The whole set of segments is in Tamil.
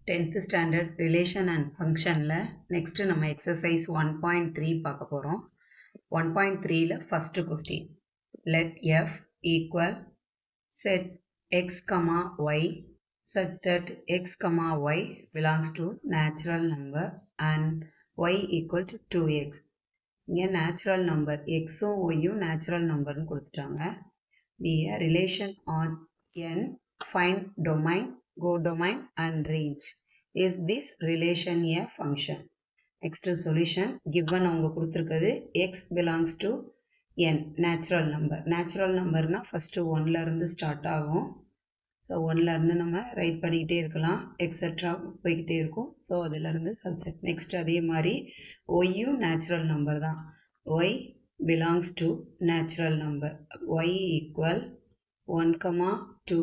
10th standard relation and functionல next நம்ம exercise 1.3 பார்க்க போறோம். 1.3ல first question. Let f equal set x, y such that x, y belongs to natural number and y equal to 2x. இங்க natural number x உம் y உம் natural numberனு கொடுத்துட்டாங்க. Be a relation on n, find domain, codomain and range. Is this relation a function? Next solution. Given அவங்க கொடுத்திருக்கிறது x belongs to n, natural number. Natural numberனா first 1ல இருந்து start ஆகும். So 1ல இருந்து நம்ம ரைட் பண்ணிக்கிட்டே இருக்கலாம், எக்ஸெட்ரா போய்கிட்டே இருக்கும். ஸோ அதிலிருந்து சப்செட். நெக்ஸ்ட் அதே மாதிரி ஒய்யும் நேச்சுரல் நம்பர் தான். Y belongs to natural number. y equal 1, 2,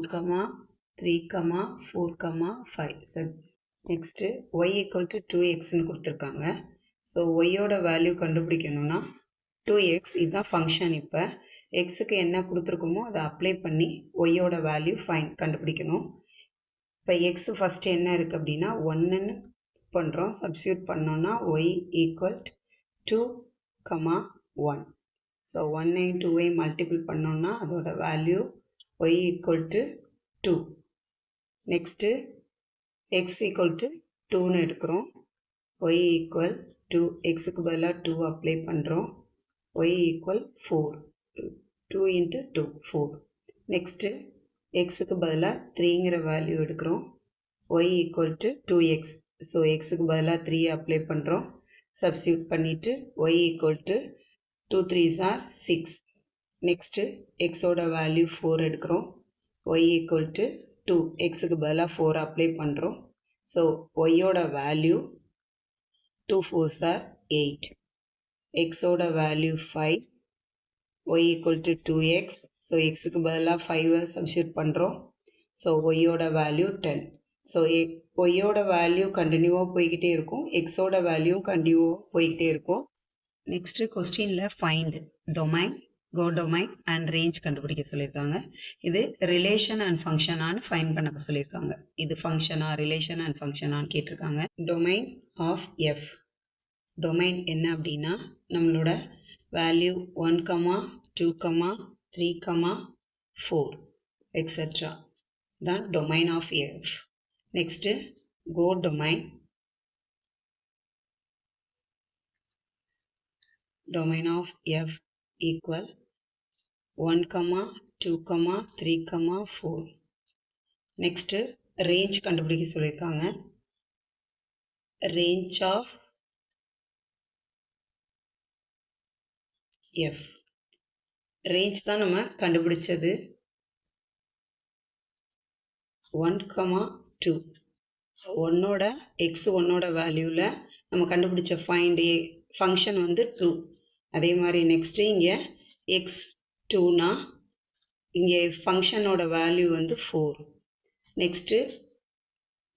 3, 4, 5. Next y equal to 2x கொடுத்துருக்காங்க. ஸோ ஒய்யோட வேல்யூ கண்டுபிடிக்கணும்னா 2x இதுதான் ஃபங்க்ஷன். இப்போ எக்ஸுக்கு என்ன கொடுத்துருக்கோமோ அதை அப்ளை பண்ணி ஒய்யோட வேல்யூ கண்டுபிடிக்கணும். இப்போ எக்ஸ் ஃபஸ்ட்டு என்ன இருக்குது அப்படின்னா 1ன்னு பண்ணுறோம். சப்ஸ்டியூட் பண்ணோன்னா ஒய் ஈக்குவல் 2, 1. ஸோ 1ஐ 2ஐ மல்டிபிள் பண்ணோன்னா அதோட value y equal to 2. Next x equal to 2ன்னு எடுக்கிறோம். ஒய் ஈக்குவல் 2, எக்ஸுக்கு பதிலாக 2 அப்ளை பண்ணுறோம். Y equal 4, 2 into 2, 4. நெக்ஸ்ட்டு எக்ஸுக்கு பதிலாக 3ங்கிற வேல்யூ எடுக்கிறோம். Y equal to 2x. So எக்ஸுக்கு பதிலாக 3 அப்ளை பண்ணுறோம். சப்ஸ்டியூட் பண்ணிவிட்டு y equal to 2 3s are 6. Next எக்ஸோட வேல்யூ 4 எடுக்கிறோம். ஒய் ஈக்குவல் டு 2, எக்ஸுக்கு பதிலாக 4 அப்ளை பண்ணுறோம். ஸோ ஒய்யோட வேல்யூ 2 4s are 8. எக்ஸோட value 5, y equal to 2x. So எக்ஸுக்கு பதிலாக 5 சப்ஸ்டியூட் பண்ணுறோம். ஸோ ஒய்யோட வேல்யூ 10. ஸோ ஒய்யோட வேல்யூ கண்டினியூவாக போய்கிட்டே இருக்கும், எக்ஸோட வேல்யூ கண்டினியூவாக போய்கிட்டே இருக்கும். நெக்ஸ்ட்டு கொஸ்டினில் find domain, codomain and range கண்டுபிடிக்க சொல்லியிருக்காங்க. இது ரிலேஷன் அண்ட் ஃபங்க்ஷனான்னு ஃபைண்ட் பண்ண சொல்லியிருக்காங்க. இது ஃபங்க்ஷனா ரிலேஷன் அண்ட் ஃபங்க்ஷனான்னு கேட்டிருக்காங்க. Domain of F. டொமைன் என்ன அப்படின்னா நம்மளோட வேல்யூ 1, 2, 3, 4 etc. தான் domain of f. Next codomain. Domain of f equal 1, 2, 3, 4. Next range கண்டுபிடிக்க சொல்லியிருக்காங்க. Range of f. Range தான் நம்ம கண்டுபிடிச்சது. 1, 2. ஒன்னோட x ஒன்னோட வேல்யூவில் நம்ம கண்டுபிடிச்ச ஃபைண்ட் ஃபங்க்ஷன் வந்து 2. அதே மாதிரி நெக்ஸ்ட்டு இங்கே எக்ஸ் 2னா இங்கே ஃபங்க்ஷனோட வேல்யூ வந்து 4. நெக்ஸ்ட்டு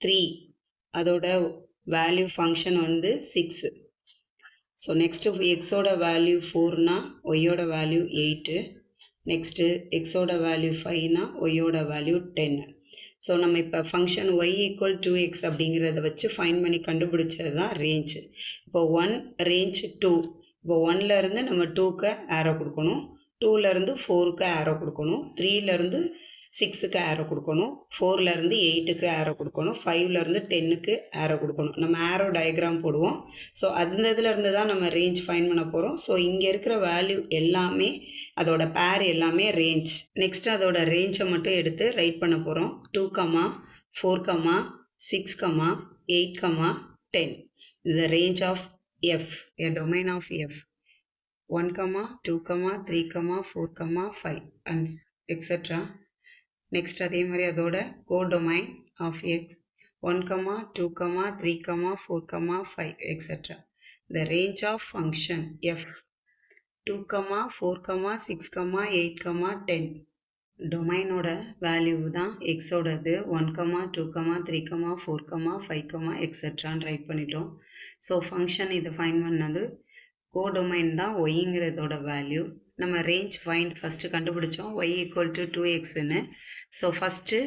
3 அதோட வேல்யூ ஃபங்க்ஷன் வந்து 6. ஸோ நெக்ஸ்ட்டு எக்ஸோட வேல்யூ 4னா ஒய்யோட வேல்யூ 8. நெக்ஸ்ட்டு எக்ஸோட வேல்யூ 5னா ஒய்யோட வேல்யூ 10. ஸோ நம்ம இப்போ ஃபங்க்ஷன் ஒய் ஈக்குவல் 2x அப்படிங்கிறத வச்சு ஃபைன் பண்ணி கண்டுபிடிச்சது தான் ரேஞ்சு. இப்போ 1 ரேஞ்ச் 2. இப்போ 1லேருந்து நம்ம 2க்கு ஆரோ கொடுக்கணும், 2லேருந்து 4க்கு ஆரோ கொடுக்கணும், 3லேருந்து 6க்கு ஆரோ கொடுக்கணும், 4லேருந்து 8க்கு ஆரோ கொடுக்கணும், 5லேருந்து 10க்கு ஆரோ கொடுக்கணும். நம்ம ஆரோ டயக்ராம் போடுவோம். ஸோ அந்த இதுலேருந்து தான் நம்ம ரேஞ்ச் ஃபைன் பண்ண போகிறோம். ஸோ இங்கே இருக்கிற வேல்யூ எல்லாமே அதோட பேர் எல்லாமே ரேஞ்ச். நெக்ஸ்ட் அதோட ரேஞ்சை மட்டும் எடுத்து ரைட் பண்ண போகிறோம். 2, 4, 6, 8, 10. The range of f, a domain of f. 1, 2, 3, 4, 5 and etc. Next அதே மாதிரி அதோட codomain of X 1, 2, 3, 4, 5 etc. The range of function f 2, 4, 6, 8, 10. டொமைனோட வேல்யூ தான் எக்ஸோடது 1, 2, 3, 4, 5 எக்ஸெட்ரான்னு ரைட் பண்ணிட்டோம். ஸோ ஃபங்க்ஷன் இதை ஃபைன் பண்ணது கோடொமைன் தான் ஒய்ங்கிறதோட வேல்யூ. நம்ம ரேஞ்ச் ஃபஸ்ட்டு கண்டுபிடிச்சோம் y ஈக்குவல் டு 2xன்னு. ஸோ ஃபஸ்ட்டு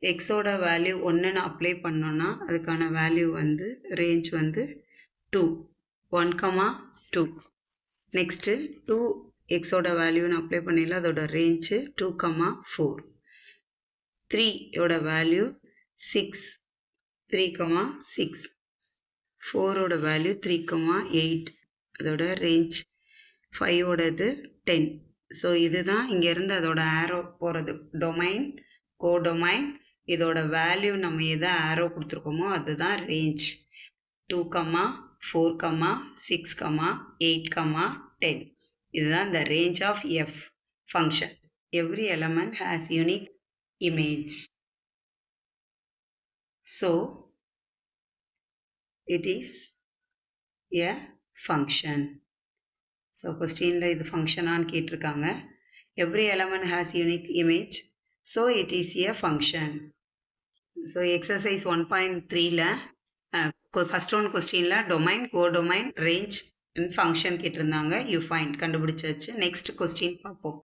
எக்ஸோட வேல்யூ 1ன்னு அப்ளை பண்ணோன்னா அதுக்கான வேல்யூ வந்து ரேஞ்ச் வந்து 2 1, 2. நெக்ஸ்ட்டு 2 எக்ஸோட வேல்யூன்னு அப்ளை பண்ணிடல அதோட ரேஞ்சு 2, 4. 3யோட வேல்யூ 6 3, 6. 4ஓட வேல்யூ 3, 8 அதோட ரேஞ்ச் 5ஓடது 10. ஸோ இதுதான் இங்கேருந்து அதோட ஆரோ போகிறது டொமைன் கோடொமைன் இதோட வேல்யூ நம்ம எதை ஆரோ கொடுத்துருக்கோமோ அதுதான் ரேஞ்ச் 2, 4, 6, 8, 10. இதுதான் the range of f function. Every element has unique image. So it is a function. So question இது function ஆன்னு கேட்டிருக்காங்க. Every element has unique image. So it is a function. So exercise 1.3ல first one questionல domain, codomain, range and function கேட்டிருந்தாங்க. You find கண்டுபிடிச்சாச்சு. Next question பார்ப்போம்.